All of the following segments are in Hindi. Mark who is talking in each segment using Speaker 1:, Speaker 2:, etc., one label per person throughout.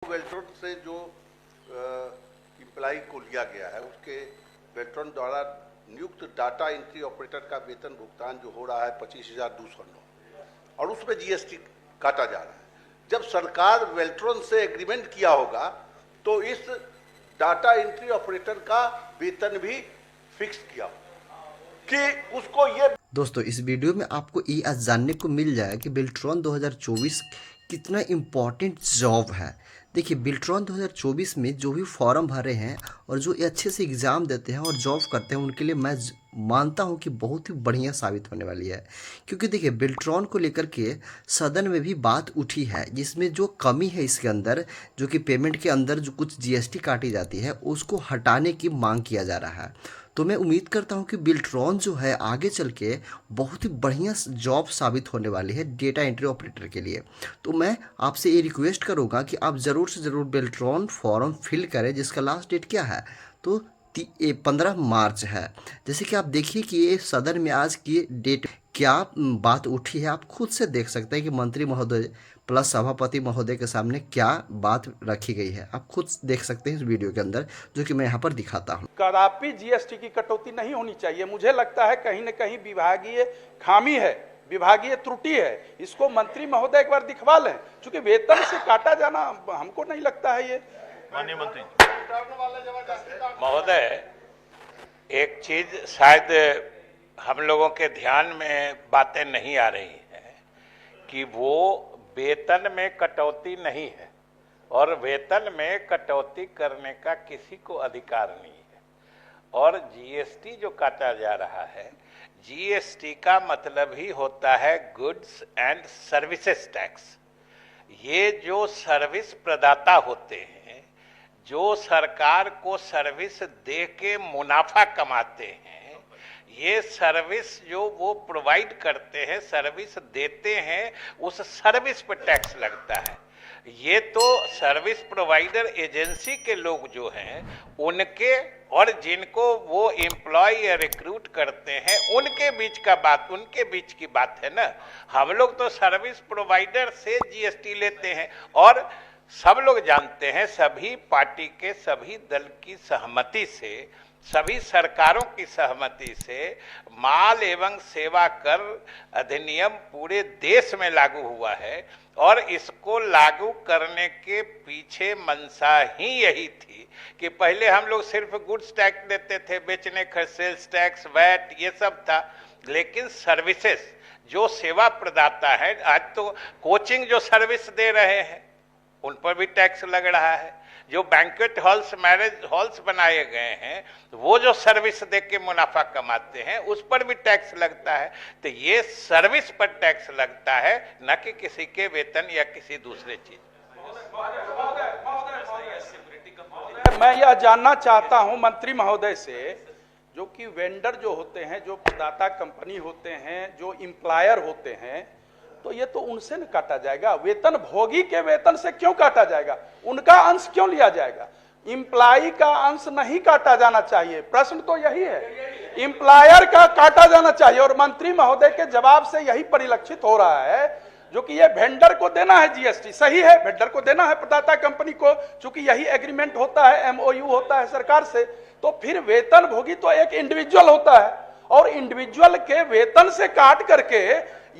Speaker 1: वेल्ट्रॉन से जो इम्प्लाई को लिया गया है उसके वेल्ट्रॉन द्वारा नियुक्त डाटा एंट्री ऑपरेटर का वेतन भुगतान जो हो रहा है 25,209 और उसमें जीएसटी काटा जा रहा है। जब सरकार वेल्ट्रॉन से एग्रीमेंट किया होगा तो इस डाटा एंट्री ऑपरेटर का वेतन भी फिक्स किया कि उसको ये।
Speaker 2: दोस्तों इस वीडियो में आपको ये आज जानने को मिल जाएगा कि बेल्ट्रॉन 2024 कितना इम्पॉर्टेंट जॉब है। देखिए बेल्ट्रॉन 2024 में जो भी फॉर्म भरे हैं और जो अच्छे से एग्ज़ाम देते हैं और जॉब करते हैं उनके लिए मैं मानता हूं कि बहुत ही बढ़िया साबित होने वाली है। क्योंकि देखिए बेल्ट्रॉन को लेकर के सदन में भी बात उठी है जिसमें जो कमी है इसके अंदर, जो कि पेमेंट के अंदर जो कुछ जीएसटी काटी जाती है उसको हटाने की मांग किया जा रहा है। तो मैं उम्मीद करता हूं कि बेल्ट्रॉन जो है आगे चल के बहुत ही बढ़िया जॉब साबित होने वाली है डेटा एंट्री ऑपरेटर के लिए। तो मैं आपसे ये रिक्वेस्ट करूंगा कि आप ज़रूर से ज़रूर बेल्ट्रॉन फॉर्म फिल करें, जिसका लास्ट डेट क्या है तो 15 मार्च है। जैसे कि आप देखिए कि ये सदन में आज की डेट क्या बात उठी है, आप खुद से देख सकते हैं कि मंत्री महोदय प्लस सभापति महोदय के सामने क्या बात रखी गई है। आप खुद देख सकते हैं इस वीडियो के अंदर, जो कि मैं यहाँ पर दिखाता हूँ।
Speaker 3: कदापि जीएसटी की कटौती नहीं होनी चाहिए। मुझे लगता है कहीं न कहीं विभागीय खामी है, विभागीय त्रुटि है। इसको मंत्री महोदय एक बार दिखवा लें, क्योंकि वेतन से काटा जाना हमको नहीं लगता है ये।
Speaker 4: माननीय मंत्री महोदय, एक चीज शायद हम लोगों के ध्यान में बातें नहीं आ रही हैं कि वो वेतन में कटौती नहीं है और वेतन में कटौती करने का किसी को अधिकार नहीं है। और जीएसटी जो काटा जा रहा है, जीएसटी का मतलब ही होता है गुड्स एंड सर्विसेज टैक्स। ये जो सर्विस प्रदाता होते हैं, जो सरकार को सर्विस दे के मुनाफा कमाते हैं, ये सर्विस जो वो प्रोवाइड करते हैं, सर्विस देते हैं, उस सर्विस पर टैक्स लगता है। ये तो सर्विस प्रोवाइडर एजेंसी के लोग जो हैं उनके और जिनको वो एम्प्लॉय या रिक्रूट करते हैं उनके बीच का बात, उनके बीच की बात है ना। हम लोग तो सर्विस प्रोवाइडर से जीएसटी लेते हैं और सब लोग जानते हैं, सभी पार्टी के सभी दल की सहमति से, सभी सरकारों की सहमति से माल एवं सेवा कर अधिनियम पूरे देश में लागू हुआ है और इसको लागू करने के पीछे मंशा ही यही थी कि पहले हम लोग सिर्फ गुड्स टैक्स देते थे, बेचने का सेल्स टैक्स, वैट, ये सब था। लेकिन सर्विसेज जो सेवा प्रदाता है, आज तो कोचिंग जो सर्विस दे रहे हैं उन पर भी टैक्स लग रहा है। जो बैंक्वेट हॉल्स, मैरिज हॉल्स बनाए गए हैं, वो जो सर्विस दे के मुनाफा कमाते हैं उस पर भी टैक्स लगता है। तो ये सर्विस पर टैक्स लगता है, न कि किसी के वेतन या किसी दूसरे चीज।
Speaker 3: मैं यह जानना चाहता हूं मंत्री महोदय से, जो कि वेंडर जो होते हैं, जो प्रदाता कंपनी होते हैं, जो एम्प्लॉयर होते हैं, तो ये तो उनसे न काटा जाएगा। वेतन भोगी के वेतन से क्यों काटा जाएगा? उनका अंश क्यों लिया जाएगा? एम्प्लॉय का अंश नहीं काटा जाना चाहिए। प्रश्न तो यही है, एम्प्लॉयर का काटा जाना चाहिए। और मंत्री महोदय के जवाब से यही परिलक्षित हो रहा है, जो कि ये वेंडर को देना है जीएसटी, सही है, वेंडर को देना है प्रदाता कंपनी को, चूंकि यही एग्रीमेंट होता है, एमओयू होता है सरकार से। तो फिर वेतन भोगी तो एक इंडिविजुअल होता है और इंडिविजुअल के वेतन से काट करके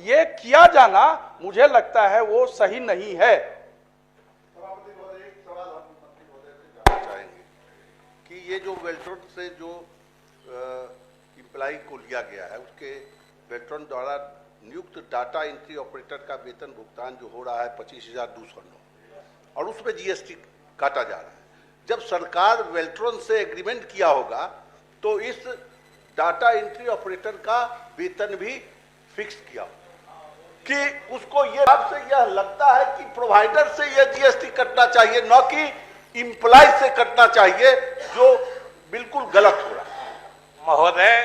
Speaker 3: ये किया जाना मुझे लगता है वो सही नहीं है।
Speaker 1: सभापति महोदय, एक सवाल हम मंत्री महोदय से जानना चाहेंगे कि ये जो वेल्ट्रॉन से जो इम्प्लाई को लिया गया है उसके वेल्ट्रॉन द्वारा नियुक्त डाटा एंट्री ऑपरेटर का वेतन भुगतान जो हो रहा है 25,209 और उसमें जीएसटी काटा जा रहा है। जब सरकार वेल्ट्रॉन से एग्रीमेंट किया होगा तो इस डाटा एंट्री ऑपरेटर का वेतन भी फिक्स किया कि उसको ये आपसे यह लगता है कि प्रोवाइडर से यह जीएसटी कटना चाहिए, न कि इंप्लॉय से कटना चाहिए, जो बिल्कुल गलत हो रहा है।
Speaker 4: महोदय,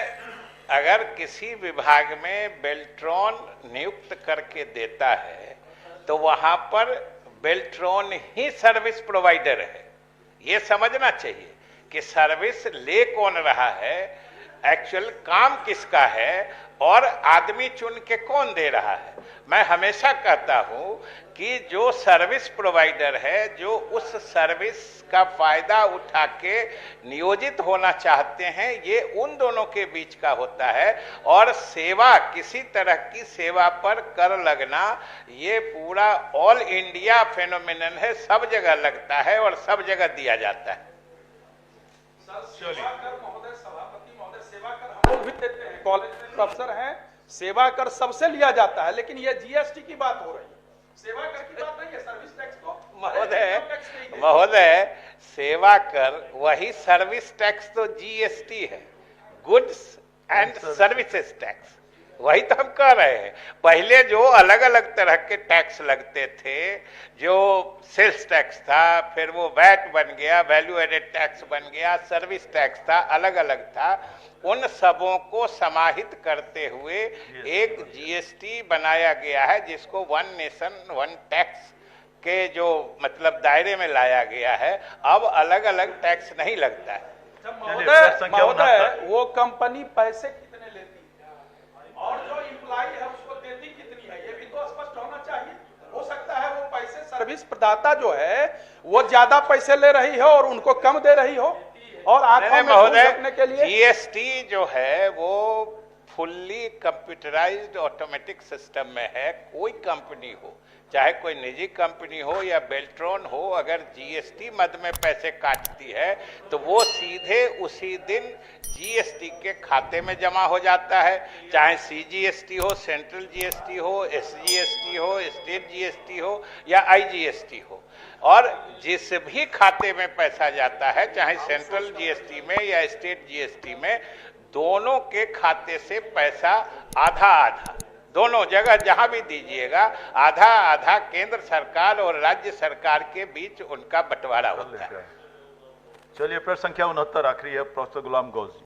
Speaker 4: अगर किसी विभाग में बेल्ट्रॉन नियुक्त करके देता है तो वहां पर बेल्ट्रॉन ही सर्विस प्रोवाइडर है। ये समझना चाहिए कि सर्विस ले कौन रहा है, एक्चुअल काम किसका है और आदमी चुन के कौन दे रहा है। मैं हमेशा कहता हूं कि जो सर्विस प्रोवाइडर है, जो उस सर्विस का फायदा उठा के नियोजित होना चाहते हैं, ये उन दोनों के बीच का होता है। और सेवा, किसी तरह की सेवा पर कर लगना, ये पूरा ऑल इंडिया फेनोमेनन है, सब जगह लगता है और सब जगह दिया जाता है।
Speaker 3: सेवा कर महोदय, सभापति महोदय, सेवा कर हम लोग भी देते हैं, कॉलेज में प्रोफेसर हैं, सेवा कर सबसे लिया जाता है, लेकिन ये जीएसटी की बात हो रही है, सेवा कर की बात नहीं है। सर्विस टैक्स तो
Speaker 4: महोदय सेवा कर वही, सर्विस टैक्स तो जीएसटी है, गुड्स एंड सर्विसेज टैक्स, वही तो हम कह रहे हैं। पहले जो अलग अलग तरह के टैक्स लगते थे, जो सेल्स टैक्स था, फिर वो वैट बन गया, वैल्यू एडेड टैक्स बन गया, सर्विस टैक्स था, अलग अलग था, उन सबों को समाहित करते हुए एक जीएसटी बनाया गया है, जिसको वन नेशन वन टैक्स के जो मतलब दायरे में लाया गया है। अब अलग अलग टैक्स नहीं लगता है।
Speaker 3: महोदय वो कंपनी पैसे कितने लेती है और जो इम्प्लाई है उसको देती कितनी है, ये भी तो स्पष्ट होना चाहिए। हो सकता है वो पैसे सर्विस प्रदाता जो है वो ज्यादा पैसे ले रही हो और उनको कम दे रही हो, और आंखों में धूल झोंकने के लिए।
Speaker 4: जीएसटी जो है वो फुल्ली कंप्यूटराइज्ड ऑटोमेटिक सिस्टम में है। कोई कंपनी हो, चाहे कोई निजी कंपनी हो या बेल्ट्रॉन हो, अगर जीएसटी मद में पैसे काटती है तो वो सीधे उसी दिन जीएसटी के खाते में जमा हो जाता है, चाहे सीजीएसटी हो, सेंट्रल जीएसटी हो, एसजीएसटी हो, स्टेट जीएसटी हो या आईजीएसटी हो। और जिस भी खाते में पैसा जाता है, चाहे सेंट्रल जीएसटी में या स्टेट जीएसटी में, दोनों के खाते से पैसा आधा आधा, दोनों जगह जहां भी दीजिएगा, आधा आधा केंद्र सरकार और राज्य सरकार के बीच उनका बंटवारा होता है।
Speaker 5: चलिए, प्रश्न संख्या 69 आखिरी है, प्रोफेसर गुलाम गौस।